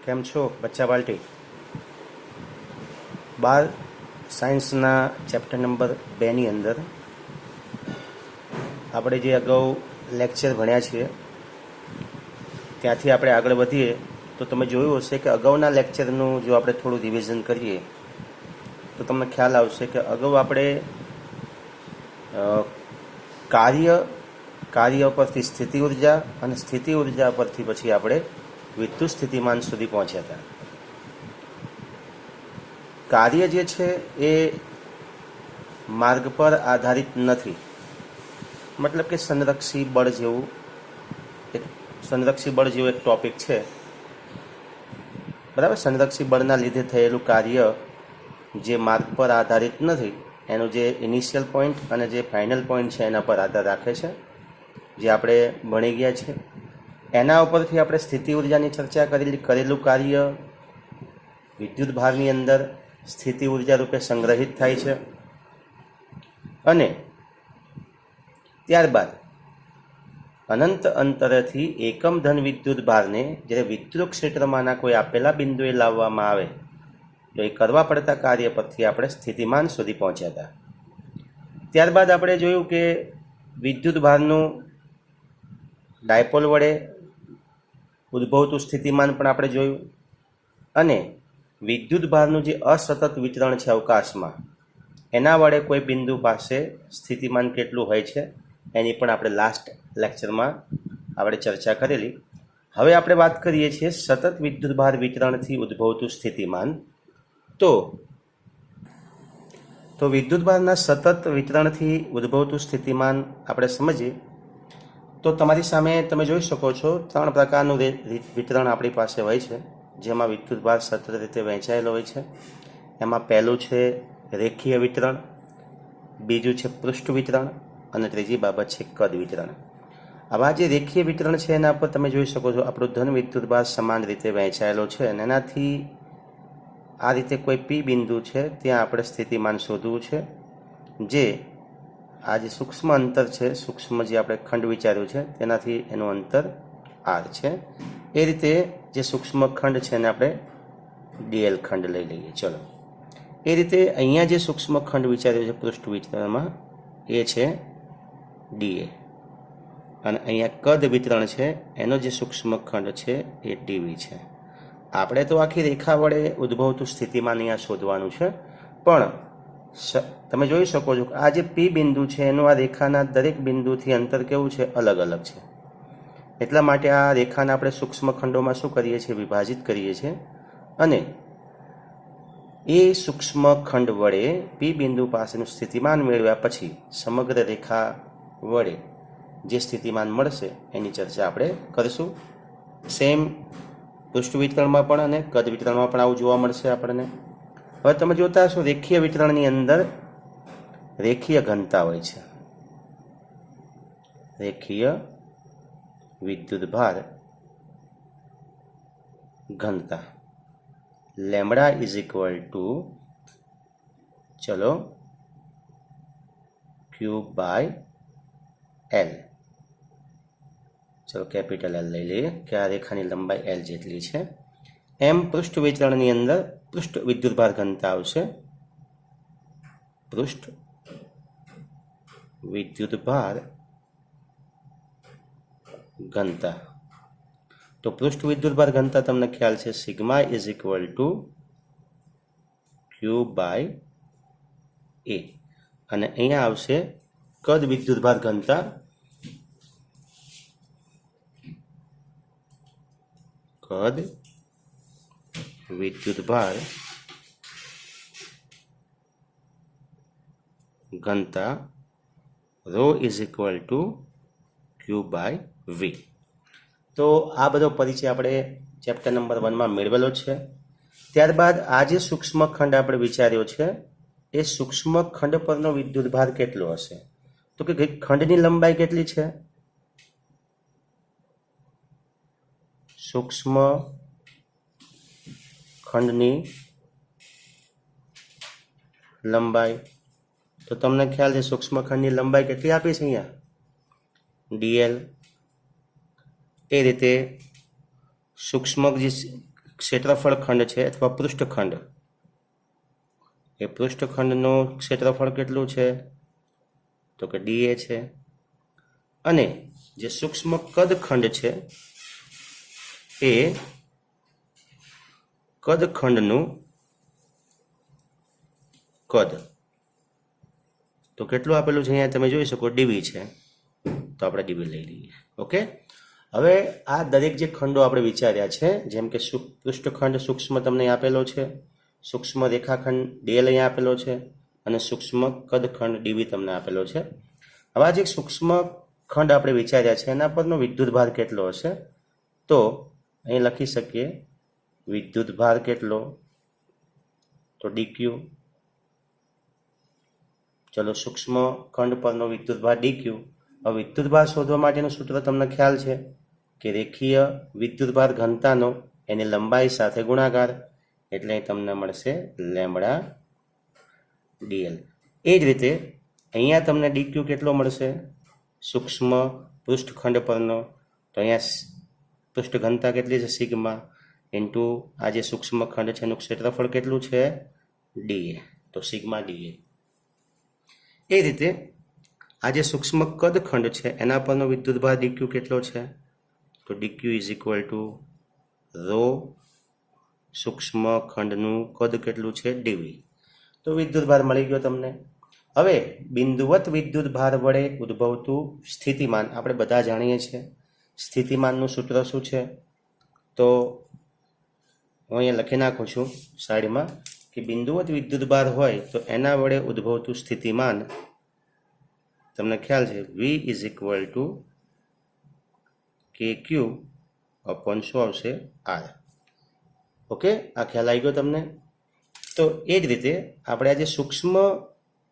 કેમ છો બચ્ચા બાલ્ટી? 12 સાયન્સના ચેપ્ટર નંબર 2ની અંદર આપણે જે અગાઉ લેક્ચર ભણ્યા છીએ ત્યાંથી આપણે આગળ વધીએ તો તમે જોયું હશે કે અગાઉના લેક્ચરનું જો આપણે થોડું રિવિઝન કરીએ તો તમને ખ્યાલ આવશે કે અગાઉ આપણે કાર્ય પરથી સ્થિતિ ઉર્જા અને સ્થિતિ ઉર્જા પરથી પછી આપણે વિદ્યુત સ્થિતિમાન સુધી પહોંચ્યા હતા. કાર્ય જે છે એ માર્ગ પર આધારિત નથી, મતલબ કે સંરક્ષી બળ જેવું એક ટોપિક છે, બરાબર. સંરક્ષી બળના લીધે થયેલું કાર્ય જે માર્ગ પર આધારિત નથી, એનું જે ઇનિશિયલ પોઈન્ટ અને જે ફાઇનલ પોઈન્ટ છે એના પર આધાર રાખે છે, જે આપણે ભણી ગયા છે. એના ઉપરથી આપણે સ્થિતિ ઉર્જાની ચર્ચા કરેલું કાર્ય વિદ્યુત ભારની અંદર સ્થિતિ ઉર્જા રૂપે સંગ્રહિત થાય છે અને ત્યારબાદ અનંત અંતરેથી એકમ ધન વિદ્યુત ભારને જ્યારે વિદ્યુત ક્ષેત્રમાંના કોઈ આપેલા બિંદુએ લાવવામાં આવે તો એ કરવા પડતા કાર્ય પરથી આપણે સ્થિતિમાન સુધી પહોંચ્યા હતા. ત્યારબાદ આપણે જોયું કે વિદ્યુત ભારનું ડાયપોલ વડે ઉદ્ભવતું સ્થિતિમાન પણ આપણે જોયું અને વિદ્યુત ભારનું જે અસતત વિતરણ છે અવકાશમાં એના વડે કોઈ બિંદુ પાસે સ્થિતિમાન કેટલું હોય છે એની પણ આપણે લાસ્ટ લેક્ચરમાં આપણે ચર્ચા કરેલી. હવે આપણે વાત કરીએ છીએ સતત વિદ્યુત ભાર વિતરણથી ઉદ્ભવતું સ્થિતિમાન. તો વિદ્યુત ભારના સતત વિતરણથી ઉદ્ભવતું સ્થિતિમાન આપણે સમજીએ તો તમારી સામે તમે જોઈ શકો છો 3 પ્રકારનું વિતરણ આપણી પાસે હોય છે, જેમાં વિદ્યુત ભાર સતત રીતે વહેંચાયેલો હોય છે. એમાં પહેલું છે રેખીય વિતરણ, બીજું છે પૃષ્ઠ વિતરણ અને ત્રીજી બાબત છે કદ વિતરણ. આવા જે રેખીય વિતરણ છે એના પર તમે જોઈ શકો છો આપણો ધન વિદ્યુત ભાર સમાન રીતે વહેંચાયેલો છે અને એનાથી આ રીતે કોઈ પી બિંદુ છે ત્યાં આપણે સ્થિતિમાન શોધવું છે, જે આ જે સૂક્ષ્મ અંતર છે, સૂક્ષ્મ જે આપણે ખંડ વિચાર્યું છે તેનાથી એનું અંતર આર છે. એ રીતે જે સૂક્ષ્મ ખંડ છે એને આપણે ડીએલ ખંડ લઈ લઈએ. ચલો, એ રીતે અહીંયા જે સૂક્ષ્મ ખંડ વિચાર્યો છે પૃષ્ઠ વિતરણમાં એ છે ડીએ અને અહીંયા કદ વિતરણ છે એનો જે સૂક્ષ્મ ખંડ છે એ ડીવી છે. આપણે તો આખી રેખા વડે ઉદ્ભવતું સ્થિતિમાન અહીંયા શોધવાનું છે, પણ તમે જોઈ શકો છો કે આ જે પી બિંદુ છે એનું આ રેખાના દરેક બિંદુથી અંતર કેવું છે, અલગ અલગ છે. એટલા માટે આ રેખાને આપણે સૂક્ષ્મ ખંડોમાં શું કરીએ છીએ, વિભાજિત કરીએ છીએ અને એ સૂક્ષ્મ ખંડ વડે પી બિંદુ પાસેનું સ્થિતિમાન મેળવ્યા પછી સમગ્ર રેખા વડે જે સ્થિતિમાન મળશે એની ચર્ચા આપણે કરીશું. સેમ પૃષ્ઠ વિતરણમાં પણ અને કદ વિતરણમાં પણ આવું જોવા મળશે આપણને. હવે તમે જોતા હશો રેખીય વિતરણની અંદર રેખીય ઘનતા હોય છે. રેખીય વિદ્યુત ભાર ઘનતા લેમ્બડા ઇઝ ઇક્વલ ટુ ચલો ક્યુબ બાય એલ. ચલો કેપિટલ એલ લઈ લઈએ કે આ રેખાની લંબાઈ એલ જેટલી છે. એમ પૃષ્ઠ વિતરણની અંદર પૃષ્ઠ વિદ્યુત ભાર ઘનતા આવશે. પૃષ્ઠ વિદ્યુત ભાર ઘનતા. તો પૃષ્ઠ વિદ્યુત ભાર ઘનતા તમને ખ્યાલ છે sigma is equal to Q by A અને અહીંયા આવશે કદ વિદ્યુત ભાર ઘનતા. કદ વિદ્યુત ભાર ઘનતા rho is equal to Q by V. તો આ બધો પરિચય આપણે ચેપ્ટર નંબર 1માં મેળવેલો છે. ત્યારબાદ આ જે સૂક્ષ્મ ખંડ આપણે વિચાર્યો છે એ સૂક્ષ્મ ખંડ પરનો વિદ્યુત ભાર કેટલો હશે, તો કે ખંડની લંબાઈ કેટલી છે, સૂક્ષ્મ ખંડની લંબાઈ. તો તમને ખ્યાલ છે સૂક્ષ્મ ખંડની લંબાઈ કેટલી આપી છે અહીંયા, ડીએલ. એ રીતે સૂક્ષ્મ જે ક્ષેત્રફળ ખંડ છે અથવા પૃષ્ઠખંડ, એ પૃષ્ઠખંડનું ક્ષેત્રફળ કેટલું છે તો કે dA છે, અને જે સૂક્ષ્મ કદ ખંડ છે એ કદખંડનું કદ તો કેટલું આપેલું છે અહીંયા તમે જોઈ શકો dV છે, તો આપણે dV લઈ લઈએ. ઓકે, હવે આ દરેક જે ખંડો આપણે વિચાર્યા છે, જેમ કે પૃષ્ઠખંડ સૂક્ષ્મ તમને આપેલો છે, સૂક્ષ્મ રેખાખંડ dl અહીંયા આપેલો છે, અને સૂક્ષ્મ કદખંડ dV તમને આપેલો છે. હવે આ જે સૂક્ષ્મ ખંડ આપણે વિચાર્યા છે એના પરનો વિદ્યુતભાર કેટલો હશે, તો અહીં લખી શકીએ વિદ્યુતભાર કેટલો, તો dq. ચલો સૂક્ષ્મ ખંડ પરનો વિદ્યુતભાર dq. હવે વિદ્યુતભાર શોધવા માટેનું સૂત્ર તમને ખ્યાલ છે કે રેખીય વિદ્યુતભાર ઘનતાનો એની લંબાઈ સાથે ગુણાકાર, એટલે તમને મળશે લેમ્બડા dl. એ જ રીતે અહીંયા તમને dq કેટલો મળશે સૂક્ષ્મ પૃષ્ઠખંડ પરનો, તો અહીંયા પૃષ્ઠ ઘનતા કેટલી છે સિગ્મા ઇન્ટુ આ જે સૂક્ષ્મ ખંડ છે એનું ક્ષેત્રફળ કેટલું છે dA, તો સિગ્મા dA. એ રીતે આ જે સૂક્ષ્મ કદ ખંડ છે એના પરનો વિદ્યુતભાર dq કેટલો છે, તો dq is equal to rho સૂક્ષ્મ ખંડનું કદ કેટલું છે dV. તો વિદ્યુતભાર મળી ગયો તમને. હવે બિંદુવત વિદ્યુતભાર વડે ઉદ્ભવતું સ્થિતિમાન આપણે બધા જાણીએ છીએ. સ્થિતિમાનનું સૂત્ર શું છે, તો હું અહીંયા લખી નાખું છું સાઈડમાં કે બિંદુવત વિદ્યુતભાર હોય તો એના વડે ઉદ્ભવતું સ્થિતિમાન તમને ખ્યાલ છે V is equal two KQ upon શું આવશે R. ઓકે, આ ખ્યાલ આવી ગયો તમને. તો એ જ રીતે આપણે આ જે સૂક્ષ્મ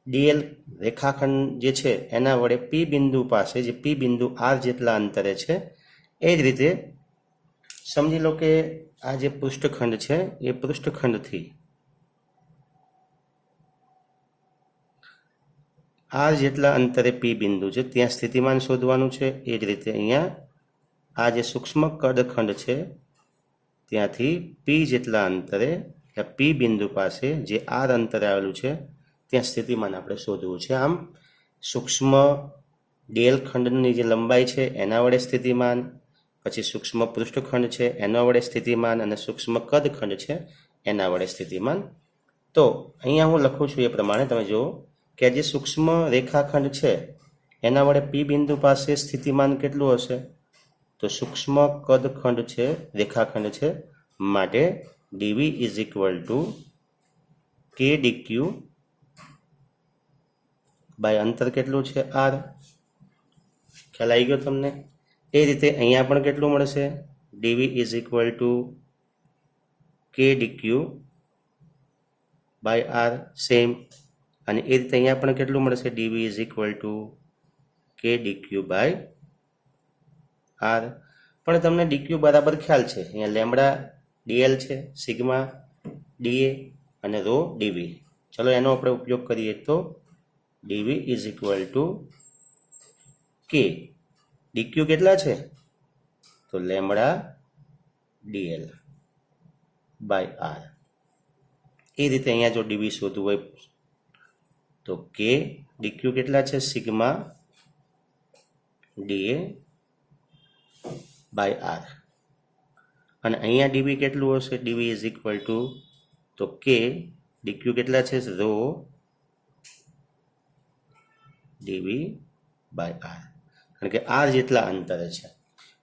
dl રેખાખંડ જે છે એના વડે P બિંદુ પાસે જે P બિંદુ R જેટલા અંતરે છે, એ જ રીતે સમજી લો કે આ જે પૃષ્ઠખંડ છે એ પૃષ્ઠખંડથી R જેટલા અંતરે P બિંદુ છે ત્યાં સ્થિતિમાન શોધવાનું છે. એ જ રીતે અહીંયા આ જે સૂક્ષ્મ કદખંડ છે ત્યાંથી P જેટલા અંતરે P બિંદુ પાસે જે R અંતરે આવેલું છે ત્યાં સ્થિતિમાન આપણે શોધવું છે. આમ સૂક્ષ્મ dl ખંડની જે લંબાઈ છે એના વડે સ્થિતિમાન, પછી સૂક્ષ્મ પૃષ્ઠખંડ છે એના વડે સ્થિતિમાન, અને સૂક્ષ્મ કદખંડ છે એના વડે સ્થિતિમાન. તો અહીંયા હું લખું છું એ પ્રમાણે તમે જુઓ કે જે સૂક્ષ્મ રેખાખંડ છે એના વડે P બિંદુ પાસે સ્થિતિમાન કેટલું હશે, તો સૂક્ષ્મ કદખંડ છે રેખાખંડ છે માટે dV is equal to k dq by અંતર કેટલું છે R. ખ્યાલ આવી ગયો તમને. એ રીતે અહીંયા પણ કેટલું મળશે dV is equal to k dq by R same, અને એ રીતે અહીંયા પણ કેટલું મળશે dV is equal to k dq by R. પણ તમને dq બરાબર ખ્યાલ છે, અહીંયા લેમ્બડા dl છે, સિગ્મા dA અને રો dV. ચલો એનો આપણે ઉપયોગ કરીએ તો dV is equal to k dq કેટલા છે, તો લેમ્બડા dl બાય R. એ રીતે અહીંયા જો dV શોધવું હોય તો k dq કેટલા છે સિગ્મા dA બાય R, અને અહીંયા dV કેટલું હશે, dV ઇઝ ઇક્વલ ટુ તો k dq કેટલા છે રો dV બાય R, કારણ કે R જેટલા અંતરે છે.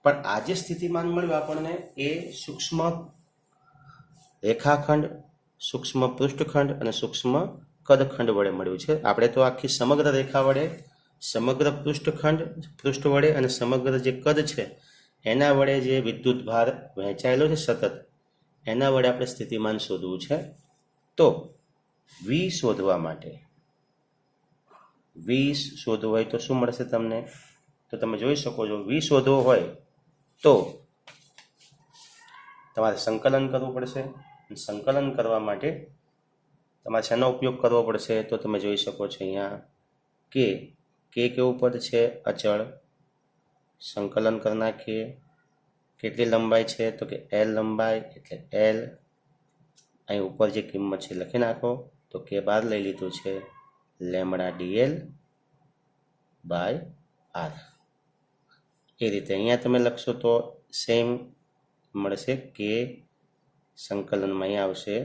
પણ આ જે સ્થિતિમાન મળ્યું આપણને એ સૂક્ષ્મ રેખાખંડ, સૂક્ષ્મ પૃષ્ઠખંડ અને સૂક્ષ્મ કદખંડ વડે મળ્યું છે. આપણે તો આખી સમગ્ર રેખા વડે, સમગ્ર પૃષ્ઠ વડે અને સમગ્ર જે કદ છે એના વડે જે વિદ્યુતભાર વહેંચાયેલો છે સતત, એના વડે આપણે સ્થિતિમાન શોધવું છે. તો V શોધવા માટે V શોધવું હોય તો શું મળશે તમને, તો તમે જોઈ શકો છો V શોધવો હોય તો તમારે સંકલન કરવું પડશે. સંકલન કરવા માટે તમારે શેનો ઉપયોગ કરવો પડશે, તો તમે જોઈ શકો છો અહીંયા k કેવું પદ છે અચળ, સંકલન કરી નાખીએ k કેટલી લંબાઈ છે? તો કે એલ લંબાઈ, એટલે એલ. અહીં ઉપર જે કિંમત છે લખી નાખો. તો કે બાર લઈ લીધું છે લેમડા ડીએલ બાય આર. એ રીતે અહીંયા તમે લખશો તો સેમ મળશે. કે સંકલનમાં અહીંયા આવશે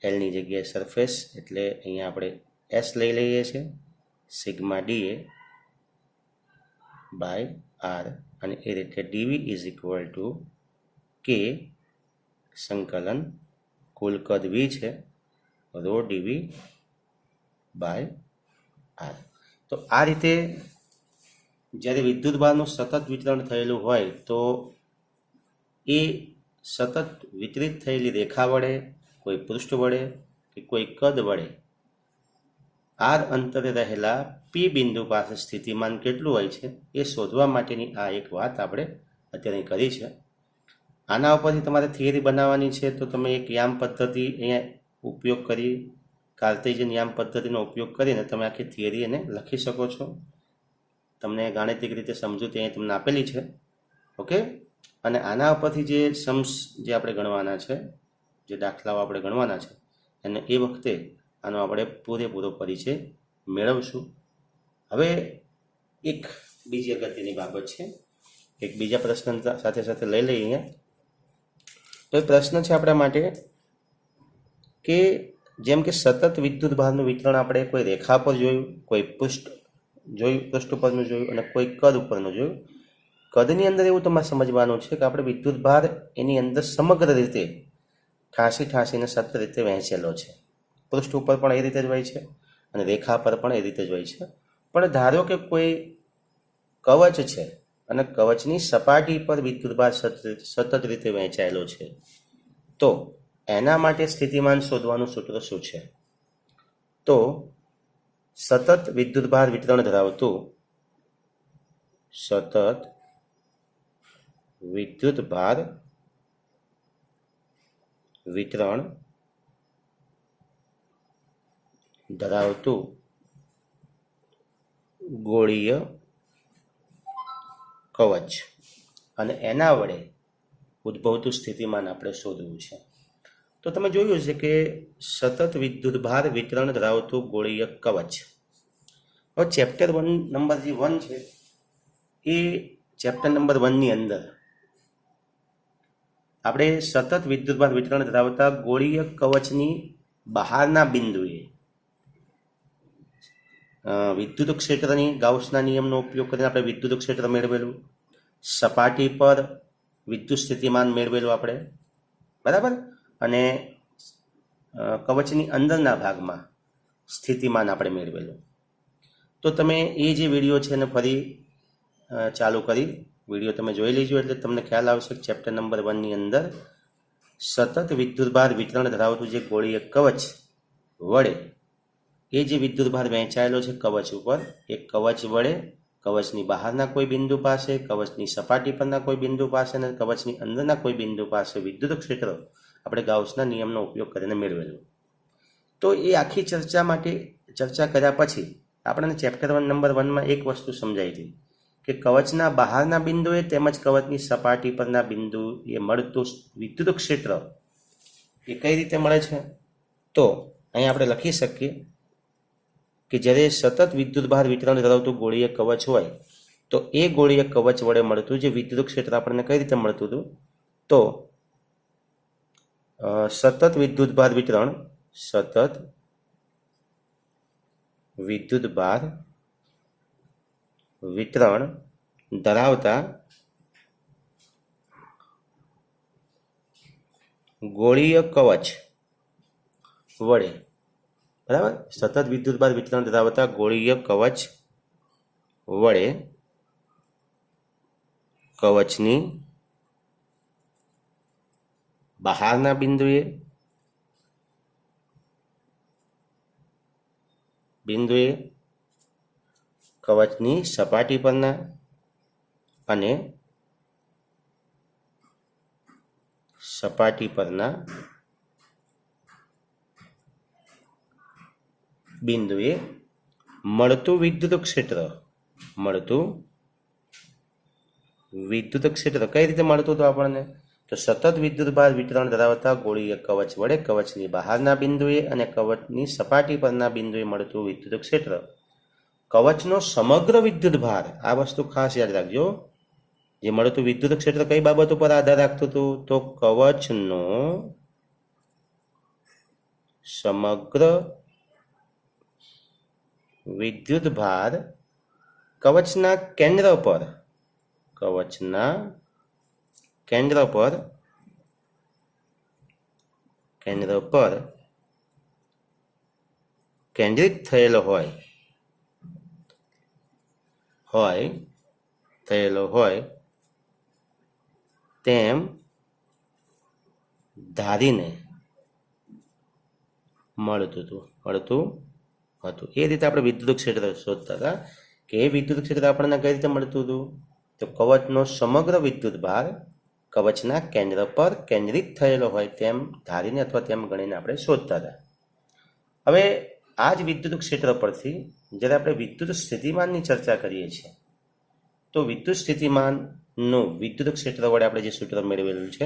એલની જગ્યાએ સરફેસ, એટલે અહીંયા આપણે એસ લઈ લઈએ છીએ, સિગ્મા ડીએ બાય આર. અને એ રીતે ડીવી ઇઝ ઇક્વલ ટુ કે સંકલન કુલ કદ વી છે રો ડીવી બાય આર. તો આ રીતે જ્યારે વિદ્યુત ભારનું સતત વિતરણ થયેલું હોય તો એ સતત વિતરિત થયેલી રેખા વડે, કોઈ પૃષ્ઠ વડે કે કોઈ કદ વડે આર અંતરે રહેલા પી બિંદુ પાસે સ્થિતિમાન કેટલું હોય છે એ શોધવા માટેની આ એક વાત આપણે અત્યારે કરી છે. આના ઉપરથી તમારે થિયરી બનાવવાની છે તો તમે એક યામ પદ્ધતિ અહીંયા ઉપયોગ કરી, કાર્ટેશિયન યામ પદ્ધતિનો ઉપયોગ કરીને તમે આખી થિયરી એને લખી શકો છો. તમને ગાણિતિક રીતે સમજૂતી અહીં તમને આપેલી છે. ઓકે. અને આના ઉપરથી જે सम्स જે આપણે ગણવાના છે, જે દાખલાઓ આપણે ગણવાના છે, અને એ વખતે આનો આપણે પૂરેપૂરો પરિચય મેળવશું. હવે એક બીજી અગત્યની બાબત છે, એક બીજા પ્રશ્ન સાથે સાથે લઈ લઈએ અહીંયા. તો એ પ્રશ્ન છે આપણા માટે કે જેમ કે સતત વિદ્યુત ભારનું વિતરણ આપણે કોઈ રેખા પર જોયું, કોઈ પૃષ્ઠ ઉપરનું જોયું અને કોઈ કદ ઉપરનું જોયું. કદની અંદર એવું તમારે સમજવાનું છે કે આપણે વિદ્યુત ભાર એની અંદર સમગ્ર રીતે ઠાંસીને સતત રીતે વહેંચેલો છે. પૃષ્ઠ ઉપર પણ એ રીતે જ હોય છે અને રેખા પર પણ એ રીતે જ હોય છે. પણ ધારો કે કોઈ કવચ છે અને કવચની સપાટી પર વિદ્યુત ભાર સતત રીતે વહેંચાયેલો છે, તો એના માટે સ્થિતિમાન શોધવાનું સૂત્ર શું છે? તો સતત વિદ્યુત ભાર વિતરણ ધરાવતું ગોળીય કવચ અને એના વડે ઉદ્ભવતું સ્થિતિમાન આપણે શોધવું છે. તો તમે જોયું છે કે સતત વિદ્યુત ભાર વિતરણ ધરાવતું ગોળીય કવચ. હવે ચેપ્ટર 1 નંબર જે 1 છે એ ચેપ્ટર નંબર 1ની અંદર આપણે સતત વિદ્યુત ભાર વિતરણ ધરાવતા ગોળીય કવચની બહારના બિંદુએ વિદ્યુત ક્ષેત્રની ગાઉસના નિયમનો ઉપયોગ કરીને આપણે વિદ્યુત ક્ષેત્ર મેળવેલું, સપાટી પર વિદ્યુત સ્થિતિમાન મેળવેલું આપણે, બરાબર, અને કવચની અંદરના ભાગમાં સ્થિતિમાન આપણે મેળવેલું. તો તમે એ જે વિડીયો છે એને ફરી ચાલુ કરી વિડીયો તમે જોઈ લેજો, એટલે તમને ખ્યાલ આવશે કે ચેપ્ટર નંબર 1ની અંદર સતત વિદ્યુત ભાર વિતરણ ધરાવતું જે ગોળીય કવચ વડે એ જે વિદ્યુત ભાર વહેંચાયેલો છે કવચ ઉપર, એ કવચ વડે કવચની બહારના કોઈ બિંદુ પાસે, કવચની સપાટી પરના કોઈ બિંદુ પાસે અને કવચની અંદરના કોઈ બિંદુ પાસે વિદ્યુત ક્ષેત્ર આપણે ગાઉસના નિયમનો ઉપયોગ કરીને મેળવેલું. તો એ આખી ચર્ચા કર્યા પછી આપણને ચેપ્ટર 1 નંબર 1માં એક વસ્તુ સમજાઈ હતી કે કવચના બહારના બિંદુએ તેમજ કવચની સપાટી પરના બિંદુએ મળતું વિદ્યુત ક્ષેત્ર એ કઈ રીતે મળે છે? તો અહીં આપણે લખી શકીએ કે જ્યારે સતત વિદ્યુત ભાર વિતરણ ધરાવતું ગોળીય કવચ હોય તો એ ગોળીય કવચ વડે મળતું જે વિદ્યુત ક્ષેત્ર આપણને કઈ રીતે મળતું હતું? તો સતત વિદ્યુત ભાર વિતરણ ધરાવતા ગોળીય કવચ વડે, બરાબર, સતત વિદ્યુત ભાર વિતરણ ધરાવતા ગોળીય કવચ વડે કવચની બહારના બિંદુએ કવચની સપાટી પરના અને સપાટી પરના બિંદુએ મળતું વિદ્યુત ક્ષેત્ર વિદ્યુત ક્ષેત્ર કઈ રીતે મળતું હતું આપણને? તો સતત વિદ્યુત ભાર વિતરણ ધરાવતા ગોળીય કવચ વડે કવચની બહારના બિંદુએ અને કવચની સપાટી પરના બિંદુએ મળતું વિદ્યુત ક્ષેત્ર કવચનો સમગ્ર વિદ્યુત ભાર, આ વસ્તુ ખાસ યાદ રાખજો, જે મળતું વિદ્યુત ક્ષેત્ર કઈ બાબત ઉપર આધાર રાખતું હતું? તો કવચનો સમગ્ર વિદ્યુત ભાર કવચના કેન્દ્ર પર કેન્દ્રિત થયેલો હોય તેમ ધારીને મળતું હતું. એ રીતે આપણે વિદ્યુત ક્ષેત્ર શોધતા હતા કે એ વિદ્યુત ક્ષેત્ર આપણને કઈ રીતે મળતું હતું? તો કવચનો સમગ્ર વિદ્યુત ભાર કવચના કેન્દ્ર પર કેન્દ્રિત થયેલો હોય તેમ ધારીને અથવા તેમ ગણીને આપણે શોધતા હતા. હવે આ જ વિદ્યુત ક્ષેત્ર પરથી જ્યારે આપણે વિદ્યુત સ્થિતિમાનની ચર્ચા કરીએ છીએ તો વિદ્યુત સ્થિતિમાનનું વિદ્યુત ક્ષેત્ર વડે આપણે જે સૂત્ર મેળવેલું છે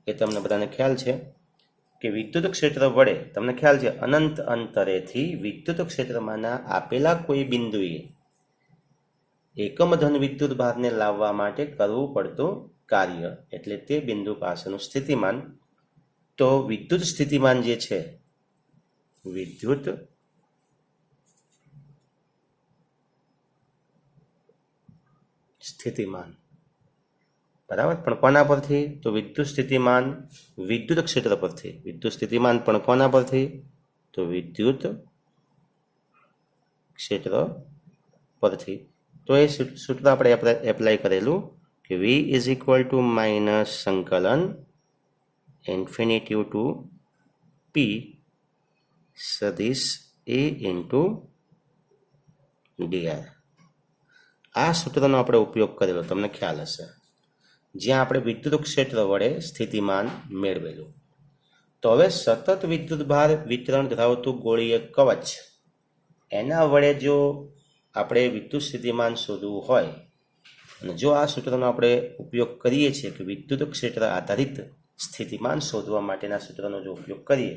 એ તમને બધાને ખ્યાલ છે કે વિદ્યુત ક્ષેત્ર વડે તમને ખ્યાલ છે અનંત અંતરેથી વિદ્યુત ક્ષેત્રમાંના આપેલા કોઈ બિંદુએ એકમ ધન વિદ્યુત ભારને લાવવા માટે કરવું પડતું કાર્ય એટલે તે બિંદુ પાસેનું સ્થિતિમાન. તો વિદ્યુત સ્થિતિમાન જે છે, વિદ્યુત સ્થિતિમાન, બરાબર, પણ કોના પરથી? તો વિદ્યુત સ્થિતિમાન વિદ્યુત ક્ષેત્ર પરથી. વિદ્યુત સ્થિતિમાન પણ કોના પરથી? તો વિદ્યુત ક્ષેત્ર પરથી. તો એ સૂત્ર આપણે એપ્લાય કરેલું કે V is equal two minus સંકલન ઇન્ફિનિટી ટુ P સદિશ A ઇન્ટુ dr. આ સૂત્રનો આપણે ઉપયોગ કરેલો, તમને ખ્યાલ હશે, જ્યાં આપણે વિદ્યુત ક્ષેત્ર વડે સ્થિતિમાન મેળવેલું. તો હવે સતત વિદ્યુત ભાર વિતરણ ધરાવતું ગોળીય કવચ, એના વડે જો આપણે વિદ્યુત સ્થિતિમાન શોધવું હોય અને જો આ સૂત્રનો આપણે ઉપયોગ કરીએ છીએ કે વિદ્યુત ક્ષેત્ર આધારિત સ્થિતિમાન શોધવા માટેના સૂત્રનો જો ઉપયોગ કરીએ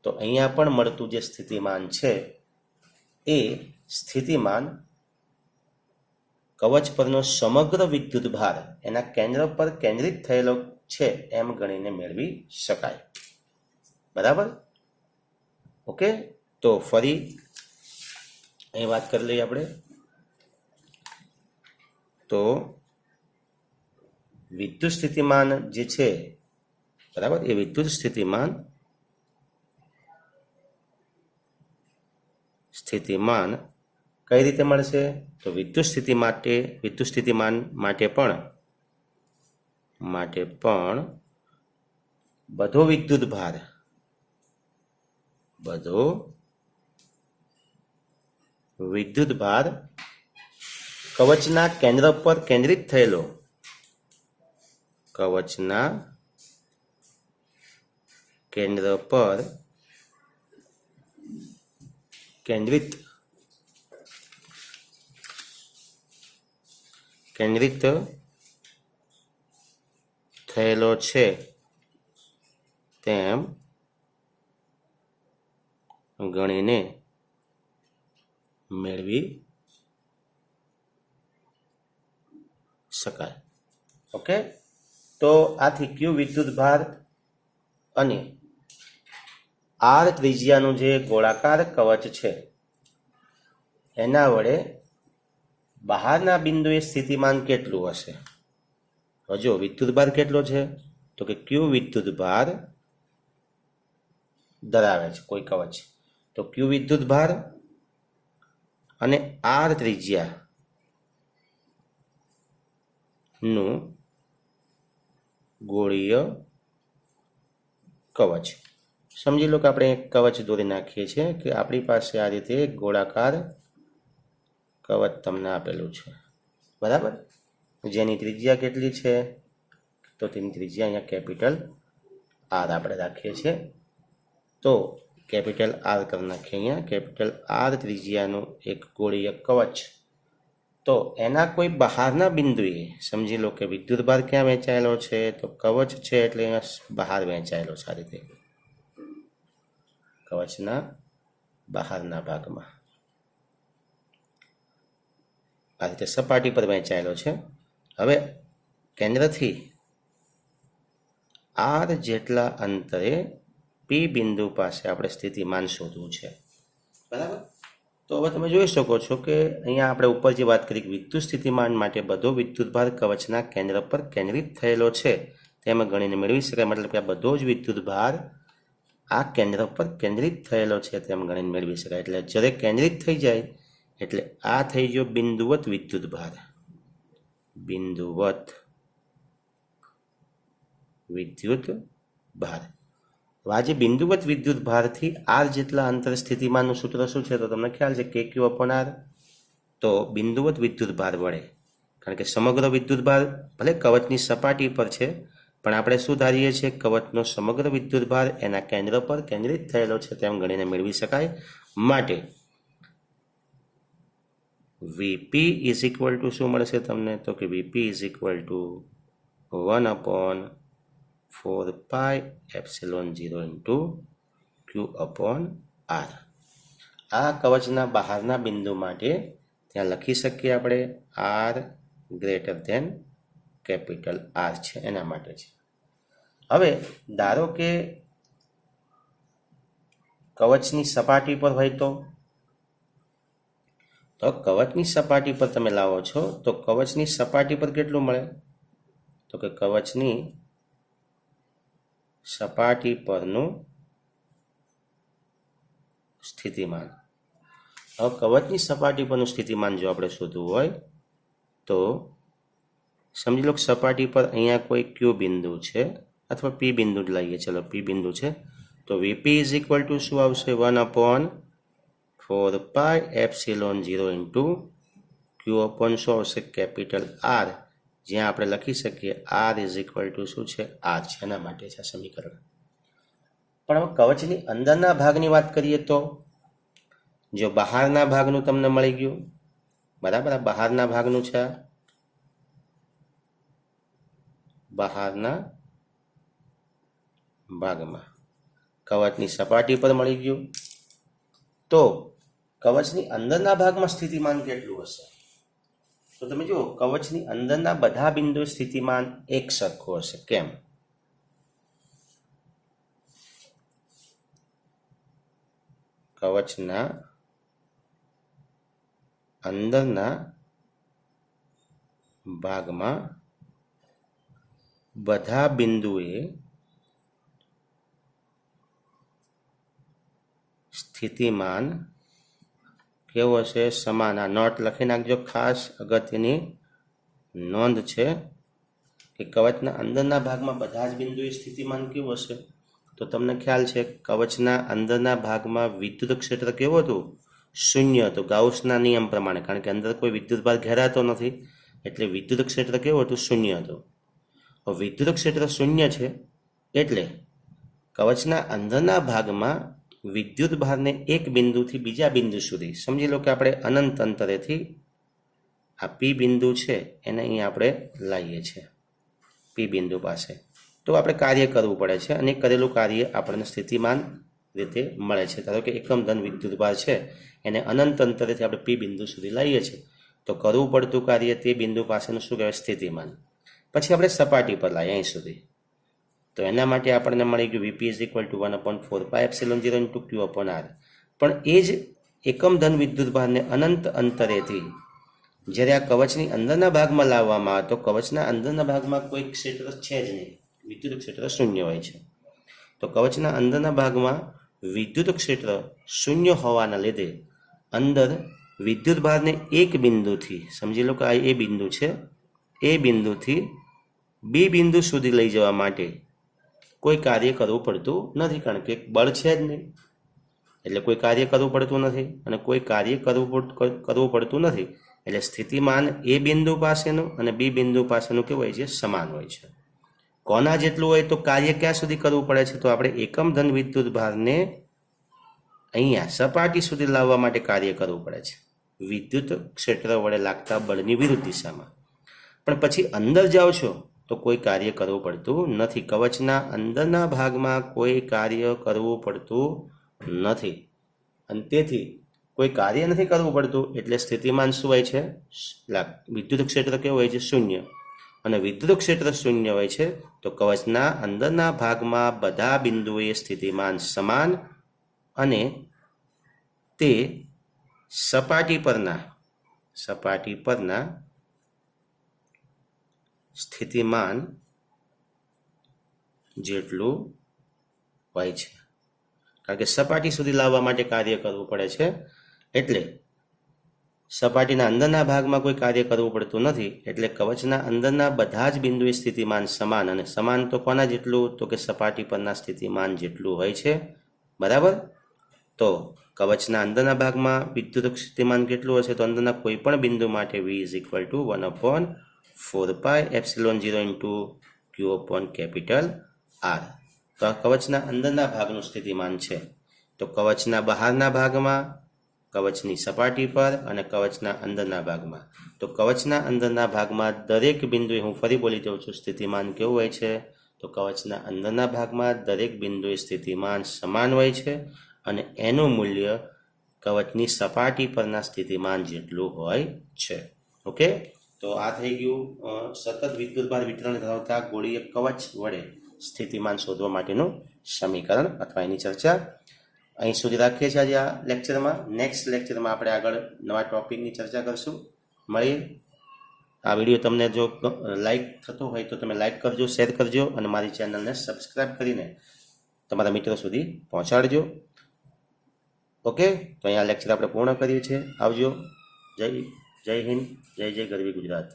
તો અહીંયા પણ મળતું જે સ્થિતિમાન છે એ સ્થિતિમાન કવચ પરનો સમગ્ર વિદ્યુત ભાર એના કેન્દ્ર પર કેન્દ્રિત થયેલો છે એમ ગણીને મેળવી શકાય. બરાબર? ઓકે, તો ફરી અહીં વાત કરી લઈએ આપણે. તો વિદ્યુત સ્થિતિમાન જે છે, બરાબર, એ વિદ્યુત સ્થિતિમાન કઈ રીતે મળશે? તો વિદ્યુત સ્થિતિમાન માટે પણ બધો વિદ્યુત ભાર કવચના કેન્દ્ર પર કેન્દ્રિત થયેલો કેન્દ્રિત થયેલો છે તેમ ગણીને મેળવી શકાય. ઓકે, તો આથી ક્યુ વિદ્યુત ભાર અને આર ત્રિજ્યાનું જે ગોળાકાર કવચ છે એના વડે બહારના બિંદુએ સ્થિતિમાન કેટલું હશે? જો વિદ્યુત ભાર કેટલો છે? તો કે ક્યુ વિદ્યુત ભાર ધરાવે છે કોઈ કવચ, તો ક્યુ વિદ્યુત ભાર અને આર ત્રિજ્યા નું ગોળીય કવચ. સમજી લો કે આપણે એક કવચ દોરી નાખીએ છીએ કે આપણી પાસે આ રીતે ગોળાકાર કવચ તમને આપેલું છે, બરાબર, જેની ત્રિજ્યા કેટલી છે? તો તેની ત્રિજ્યા અહીંયા કેપિટલ આર આપણે રાખીએ છીએ. તો કેપિટલ આર કરી નાખીએ અહીંયા. કેપિટલ આર ત્રિજ્યાનું એક ગોળીય કવચ તો એના કોઈ બહારના બિંદુએ સમજી લો કે વિદ્યુતભાર ક્યાં વહેંચાયેલો છે, તો કવચ છે એટલે બહાર વહેંચાયેલો છે. આ રીતે કવચના બહારના ભાગમાં આ રીતે સપાટી પર વહેંચાયેલો છે. હવે કેન્દ્રથી આર જેટલા અંતરે પી બિંદુ પાસે આપણે સ્થિતિમાન શોધવું છે. બરાબર. તો હવે તમે જોઈ શકો છો કે અહીંયા આપણે ઉપર જે વાત કરી વિદ્યુત સ્થિતિમાન માટે બધો વિદ્યુતભાર કવચના કેન્દ્ર પર કેન્દ્રિત થયેલો છે તેમાં ગણીને મેળવી શકાય. મતલબ કે આ બધો જ વિદ્યુતભાર આ કેન્દ્ર પર કેન્દ્રિત થયેલો છે તેમ ગણીને મેળવી શકાય. એટલે જ્યારે કેન્દ્રિત થઈ જાય એટલે આ થઈ ગયો બિંદુવત વિદ્યુતભાર. બિંદુવત વિદ્યુતભાર. આ જે બિંદુવત વિદ્યુતભારથી આર જેટલા અંતર સ્થિતિમાનનું સૂત્ર શું છે? તો તમને ખ્યાલ છે KQ/R. તો બિંદુવત વિદ્યુતભાર વડે, કારણ કે સમગ્ર વિદ્યુતભાર ભલે કવચની સપાટી પર છે પણ આપણે શું ધારીએ છીએ? કવચનો સમગ્ર વિદ્યુતભાર એના કેન્દ્ર પર કેન્દ્રિત થયેલો છે તેમ ગણીને મેળવી શકાય. માટે VP ઇઝ ઇક્વલ ટુ શું મળશે તમને? તો કે VP is equal to 1/4πε0 into Q/R. આ કવચના બહારના બિંદુ માટે ત્યાં લખી શકીએ આપણે R greater than capital R છે એના માટે છે. હવે ધારો કે કવચની સપાટી પર હોય તો કવચની સપાટી પર તમે લાવો છો તો કવચની સપાટી પર કેટલું મળે? તો કે કવચની સપાટી પરનું સ્થિતિમાન. હવે કવચની સપાટી પરનું સ્થિતિમાન જો આપણે શોધવું હોય તો સમજી લો કે સપાટી પર અહીંયા કોઈ Q બિંદુ છે અથવા P બિંદુ જ લઈએ. ચલો P બિંદુ છે તો VP ઇઝ ઇક્વલ ટુ શું આવશે? 1/4πε0 ઇન્ટુ Q/શું આવશે? Capital R. જ્યાં આપણે લખી શકીએ R ઇઝ ઇક્વલ ટુ શું છે? R છે. એના માટે છે આ સમીકરણ. પણ હવે કવચની અંદરના ભાગની વાત કરીએ તો જો બહારના ભાગનું તમને મળી ગયું, બરાબર. આ બહારના ભાગનું છે, બહારના ભાગમાં કવચની સપાટી પર મળી ગયું. તો કવચની અંદરના ભાગમાં સ્થિતિમાન કેટલું હશે? તો તમે જુઓ કવચની અંદરના બધા બિંદુ સ્થિતિમાન એક સરખું હશે. કેમ? કવચના અંદરના ભાગમાં બધા બિંદુએ સ્થિતિમાન કેવો છે? સમાન. આ નોટ લખી નાખજો. ખાસ અગત્યની નોંધ છે કે કવચના અંદરના ભાગમાં બધા જ બિંદુએ સ્થિતિમાન કેવું હશે? તો તમને ખ્યાલ છે કવચના અંદરના ભાગમાં વિદ્યુત ક્ષેત્ર કેવું હતું? શૂન્ય હતું. ગાઉસના નિયમ પ્રમાણે, કારણ કે અંદર કોઈ વિદ્યુતભાર ઘેરાતો નથી એટલે વિદ્યુત ક્ષેત્ર કેવું હતું? શૂન્ય હતું. વિદ્યુત ક્ષેત્ર શૂન્ય છે એટલે કવચના અંદરના ભાગમાં વિદ્યુત ભારને એક બિંદુથી બીજા બિંદુ સુધી સમજી લો કે આપણે અનંત અંતરેથી આ P બિંદુ છે એને અહીં આપણે લાવીએ છીએ P બિંદુ પાસે. તો આપણે કાર્ય કરવું પડે છે અને કરેલું કાર્ય આપણને સ્થિતિમાન રીતે મળે છે. ધારો કે એકમ ધન વિદ્યુતભાર છે એને અનંત અંતરેથી આપણે P બિંદુ સુધી લાવીએ છીએ તો કરવું પડતું કાર્ય તે બિંદુ પાસેનું શું કહેવાય? સ્થિતિમાન. પછી આપણે સપાટી પર લાવીએ અહીં સુધી તો એના માટે આપણને મળી ગયું VP is equal to 1/4πε0 into Q/R. પણ એ જ એકમ ધન વિદ્યુતભારને અનંત અંતરેથી જ્યારે આ કવચની અંદરના ભાગમાં લાવવામાં આવે તો કવચના અંદરના ભાગમાં કોઈ ક્ષેત્ર છે જ નહીં, વિદ્યુત ક્ષેત્ર શૂન્ય હોય છે. તો કવચના અંદરના ભાગમાં વિદ્યુત ક્ષેત્ર શૂન્ય હોવાના લીધે અંદર વિદ્યુતભારને એક બિંદુથી સમજી લો કે આ એ બિંદુ છે, એ બિંદુથી બી બિંદુ સુધી લઈ જવા માટે કોઈ કાર્ય કરવું પડતું નથી, કારણ કે બળ છે જ નહીં એટલે કોઈ કાર્ય કરવું પડતું નથી અને કોઈ કાર્ય કરવું પડતું નથી એટલે સ્થિતિમાન એ બિંદુ પાસેનું અને બી બિંદુ પાસેનું કેવું હોય છે? સમાન હોય છે. કોના જેટલું હોય તો કાર્ય ક્યાં સુધી કરવું પડે છે? તો આપણે એકમ ધન વિદ્યુતભારને અહીંયા સપાટી સુધી લાવવા માટે કાર્ય કરવું પડે છે. વિદ્યુત ક્ષેત્ર વડે લાગતા બળની વિરુદ્ધ દિશામાં. પણ પછી અંદર જાઓ છો તો કોઈ કાર્ય કરવું પડતું નથી. કવચના અંદરના ભાગમાં કોઈ કાર્ય કરવું પડતું નથી અને તેથી કોઈ કાર્ય નથી કરવું પડતું એટલે સ્થિતિમાન શું હોય છે? વિદ્યુત ક્ષેત્ર કેવું હોય છે? શૂન્ય. અને વિદ્યુત ક્ષેત્ર શૂન્ય હોય છે તો કવચના અંદરના ભાગમાં બધા બિંદુએ સ્થિતિમાન સમાન અને તે સપાટી પરના સ્થિતિમાન જેટલું હોય છે. કારણ કે સપાટી સુધી લાવવા માટે કાર્ય કરવું પડે છે એટલે સપાટીના અંદરના ભાગમાં કોઈ કાર્ય કરવું પડતું નથી એટલે કવચના અંદરના બધા જ બિંદુએ સ્થિતિમાન સમાન. અને સમાન તો કોના જેટલું? તો કે સપાટી પરના સ્થિતિમાન જેટલું હોય છે. બરાબર. તો કવચના અંદરના ભાગમાં વિદ્યુત સ્થિતિમાન કેટલું હશે? તો અંદરના કોઈ પણ બિંદુ માટે V = 1/4πε0 q/R. તો આ કવચના અંદરના ભાગનું સ્થિતિમાન છે. તો કવચના બહારના ભાગમાં, કવચની સપાટી પર અને કવચના અંદરના ભાગમાં. તો કવચના અંદરના ભાગમાં દરેક બિંદુએ, હું ફરી બોલી દઉં છું, સ્થિતિમાન કેવું હોય છે? તો કવચના અંદરના ભાગમાં દરેક બિંદુએ સ્થિતિમાન સમાન હોય છે અને એનું મૂલ્ય કવચની સપાટી પરના સ્થિતિમાન જેટલું હોય છે. ઓકે, તો આ થઈ ગયું સતત વિદ્યુતભાર વિતરણ ધરાવતા ગોળીય કવચ વડે સ્થિતિમાન શોધવા માટેનું સમીકરણ અથવા એની ચર્ચા. અહીં સુધી રાખીએ છીએ આજે આ લેક્ચરમાં. નેક્સ્ટ લેક્ચરમાં આપણે આગળ નવા ટોપિકની ચર્ચા કરશું. મળીએ. આ વિડીયો તમને જો લાઈક થતો હોય તો તમે લાઈક કરજો, શેર કરજો અને મારી ચેનલને સબસ્ક્રાઈબ કરીને તમારા મિત્રો સુધી પહોંચાડજો. ઓકે, તો અહીંયા લેક્ચર આપણે પૂર્ણ કરીએ છીએ. આવજો. જય હિન્દ, જય ગરવી ગુજરાત.